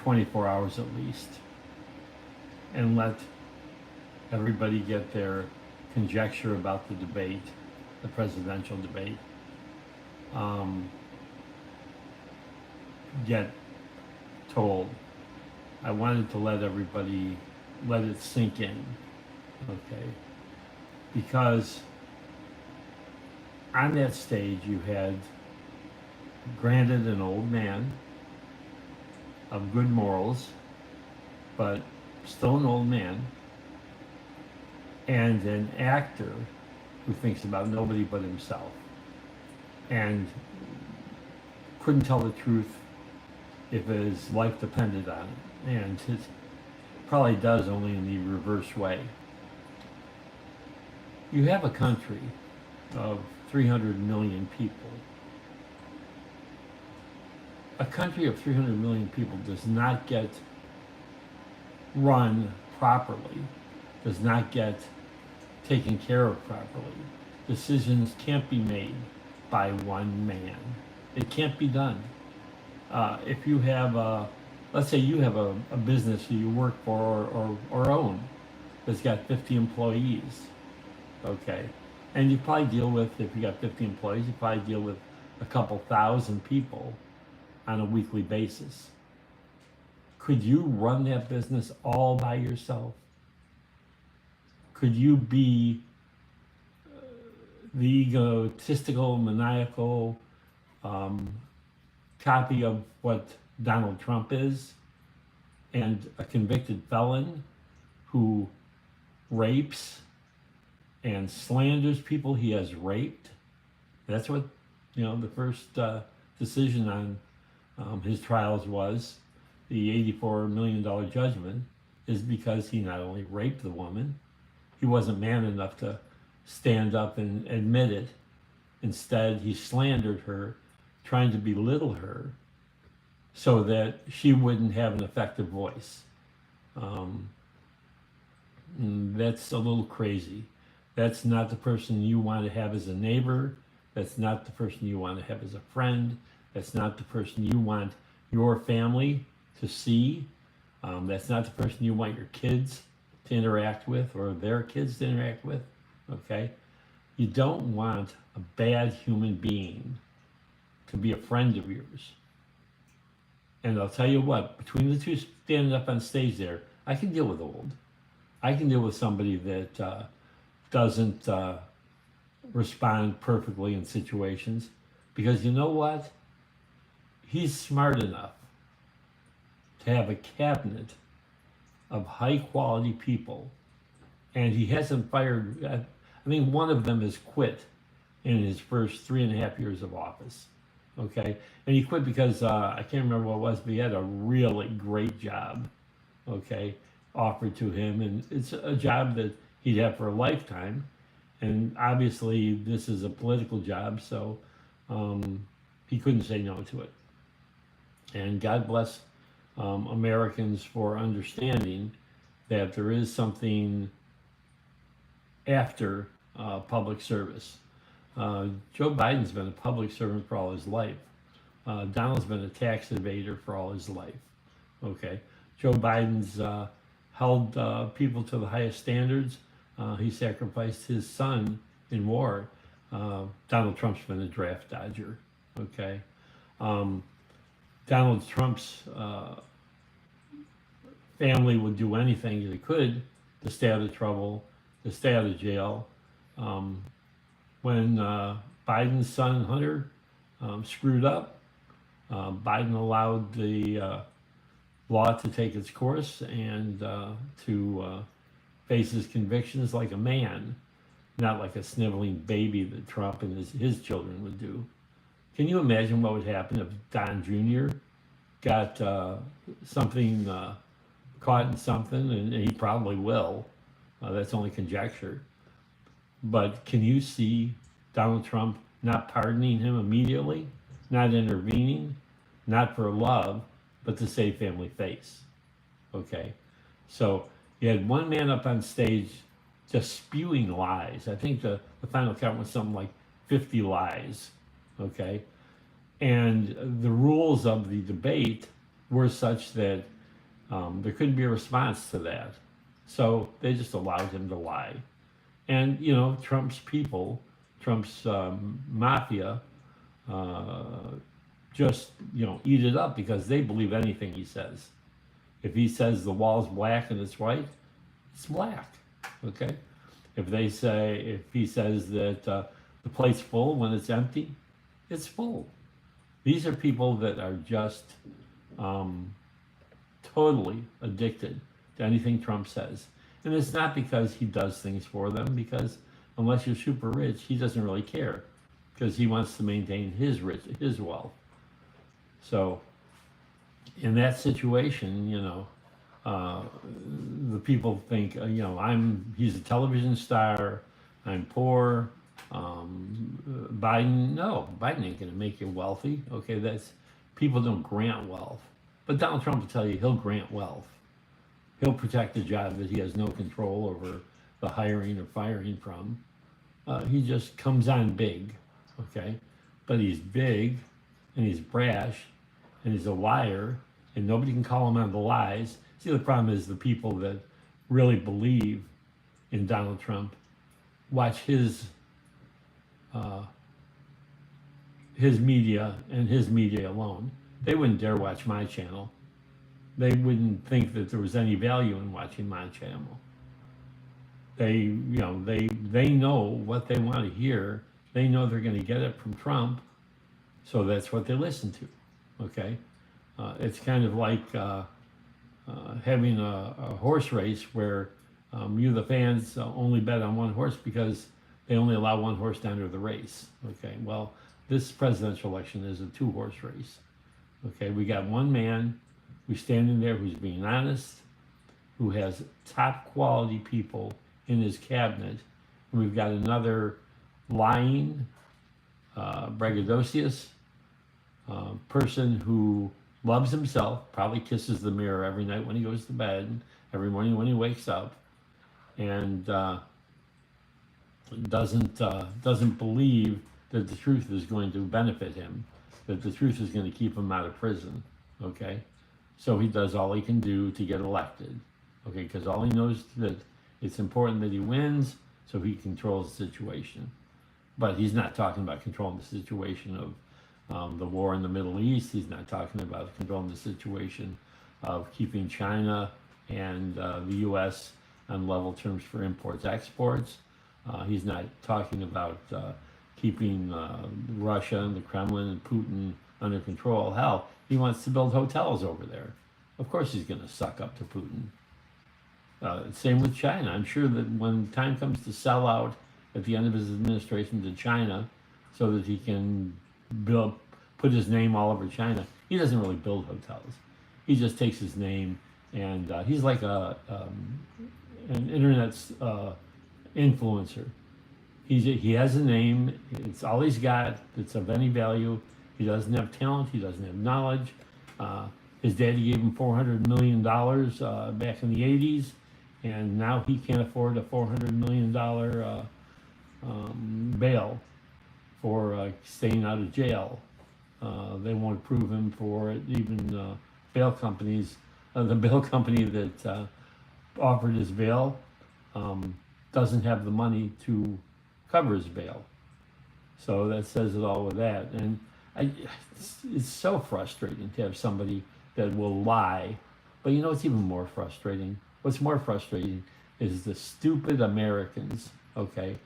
24 hours at least, and let everybody get their conjecture about the debate, the presidential debate, um, get told. I wanted to let everybody let it sink in, okay? Because on that stage you had, granted, an old man of good morals, but still an old man, and an actor who thinks about nobody but himself and couldn't tell the truth if his life depended on it, and it probably does, only in the reverse way. You have a country of 300 million people. A country of 300 million people does not get run properly, does not get taken care of properly. Decisions can't be made by one man. It can't be done. If you have let's say you have a business that you work for or own that's got 50 employees, okay? And you probably deal with, if you got 50 employees, you probably deal with a couple thousand people on a weekly basis. Could you run that business all by yourself? Could you be the egotistical, maniacal copy of what Donald Trump is, and a convicted felon who rapes and slanders people he has raped? That's what, the first decision on his trials was. The $84 million judgment is because he not only raped the woman, he wasn't man enough to stand up and admit it. Instead, he slandered her, trying to belittle her so that she wouldn't have an effective voice. That's a little crazy. That's not the person you want to have as a neighbor. That's not the person you want to have as a friend. That's not the person you want your family to see. That's not the person you want your kids to interact with, or their kids to interact with, okay? You don't want a bad human being to be a friend of yours. And I'll tell you what, between the two standing up on stage there, I can deal with old. I can deal with somebody that doesn't respond perfectly in situations, because you know what? He's smart enough to have a cabinet of high quality people, and he hasn't fired, one of them has quit in his first 3.5 years of office, okay? And he quit because, I can't remember what it was, but he had a really great job, okay, offered to him, and it's a job that he'd have for a lifetime, and obviously this is a political job, so he couldn't say no to it. And God bless Americans for understanding that there is something after public service. Joe Biden's been a public servant for all his life. Donald's been a tax evader for all his life. Okay, Joe Biden's held people to the highest standards. He sacrificed his son in war. Donald Trump's been a draft dodger. Okay. Donald Trump's family would do anything they could to stay out of trouble, to stay out of jail. When Biden's son Hunter screwed up, Biden allowed the law to take its course and to face his convictions like a man, not like a sniveling baby that Trump and his children would do. Can you imagine what would happen if Don Jr. got something, caught in something, and he probably will. That's only conjecture. But can you see Donald Trump not pardoning him immediately, not intervening, not for love, but to save family face? Okay, so you had one man up on stage just spewing lies. I think the final count was something like 50 lies. Okay, and the rules of the debate were such that There couldn't be a response to that. So they just allowed him to lie. And, Trump's people, Trump's mafia, just, eat it up because they believe anything he says. If he says the wall's black and it's white, it's black. Okay? If he says that the plate's full when it's empty, it's full. These are people that are just totally addicted to anything Trump says. And it's not because he does things for them, because unless you're super rich, he doesn't really care because he wants to maintain his wealth. So in that situation, the people think, he's a television star, I'm poor. Biden ain't going to make you wealthy. Okay, people don't grant wealth. But Donald Trump will tell you he'll grant wealth. He'll protect a job that he has no control over the hiring or firing from. He just comes on big, okay? But he's big, and he's brash, and he's a liar, and nobody can call him on the lies. See, the problem is the people that really believe in Donald Trump watch his media and his media alone. They wouldn't dare watch my channel. They wouldn't think that there was any value in watching my channel. They know what they want to hear. They know they're going to get it from Trump, so that's what they listen to. Okay, it's kind of like having a horse race where you, the fans, only bet on one horse because they only allow one horse to enter the race. Okay, well, this presidential election is a two-horse race. Okay, we got one man who's standing there who's being honest, who has top quality people in his cabinet, and we've got another lying, braggadocious person who loves himself, probably kisses the mirror every night when he goes to bed, every morning when he wakes up, and doesn't believe that the truth is going to benefit him, that the truth is going to keep him out of prison. Okay, so he does all he can do to get elected. Okay, because all he knows that it's important that he wins, so he controls the situation. But he's not talking about controlling the situation of the war in the Middle East. He's not talking about controlling the situation of keeping China and the U.S. on level terms for imports, exports. He's not talking about keeping Russia and the Kremlin and Putin under control. Hell, he wants to build hotels over there. Of course he's going to suck up to Putin. Same with China. I'm sure that when time comes to sell out at the end of his administration to China so that he can put his name all over China, he doesn't really build hotels. He just takes his name, and he's like an internet influencer. He has a name. It's all he's got that's of any value. He doesn't have talent. He doesn't have knowledge. His daddy gave him $400 million back in the 80s, and now he can't afford a $400 million bail for staying out of jail. They won't approve him for it. Even bail companies, the bail company that offered his bail doesn't have the money to cover his bail. So that says it all with that. And it's so frustrating to have somebody that will lie. But you know what's even more frustrating? What's more frustrating is the stupid Americans, okay,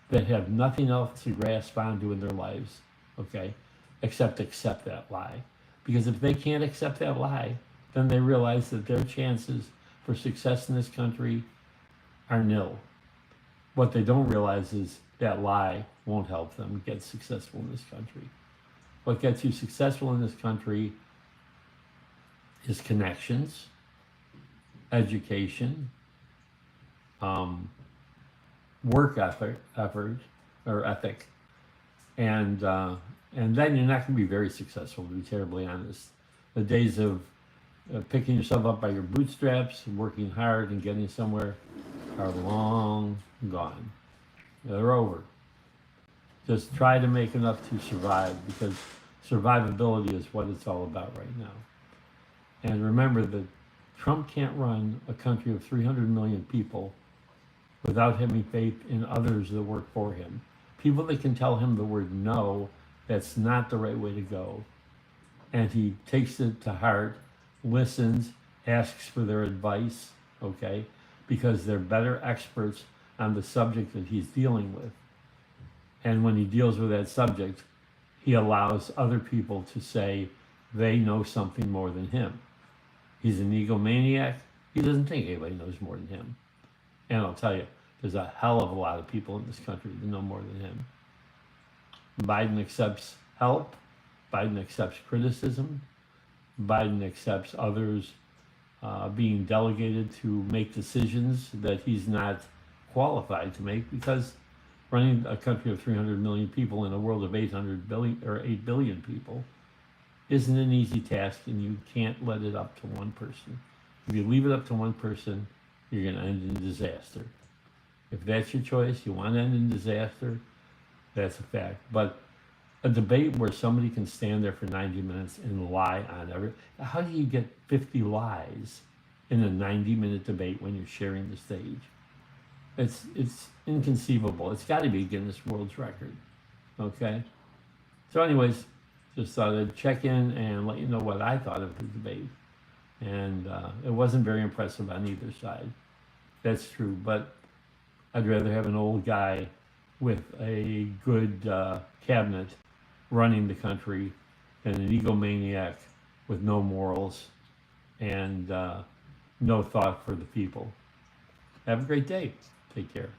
that have nothing else to grasp onto in their lives, okay, except accept that lie. Because if they can't accept that lie, then they realize that their chances for success in this country are nil. What they don't realize is that lie won't help them get successful in this country. What gets you successful in this country is connections, education, work ethic, and then you're not going to be very successful, to be terribly honest. The days of picking yourself up by your bootstraps, working hard, and getting somewhere are long gone. They're over. Just try to make enough to survive, because survivability is what it's all about right now. And remember that Trump can't run a country of 300 million people without having faith in others that work for him. People that can tell him the word no, that's not the right way to go. And he takes it to heart, listens, asks for their advice, okay? Because they're better experts on the subject that he's dealing with. And when he deals with that subject, he allows other people to say they know something more than him. He's an egomaniac. He doesn't think anybody knows more than him. And I'll tell you, there's a hell of a lot of people in this country that know more than him. Biden accepts help. Biden accepts criticism. Biden accepts others being delegated to make decisions that he's not qualified to make, because running a country of 300 million people in a world of 800 billion or 8 billion people isn't an easy task, and you can't let it up to one person. If you leave it up to one person, you're going to end in disaster. If that's your choice, you want to end in disaster, that's a fact. But a debate where somebody can stand there for 90 minutes and lie on every... How do you get 50 lies in a 90-minute debate when you're sharing the stage? It's inconceivable. It's got to be Guinness World's Record, okay? So anyways, just thought I'd check in and let you know what I thought of the debate. And it wasn't very impressive on either side. That's true, but I'd rather have an old guy with a good cabinet running the country than an egomaniac with no morals and no thought for the people. Have a great day. Take care.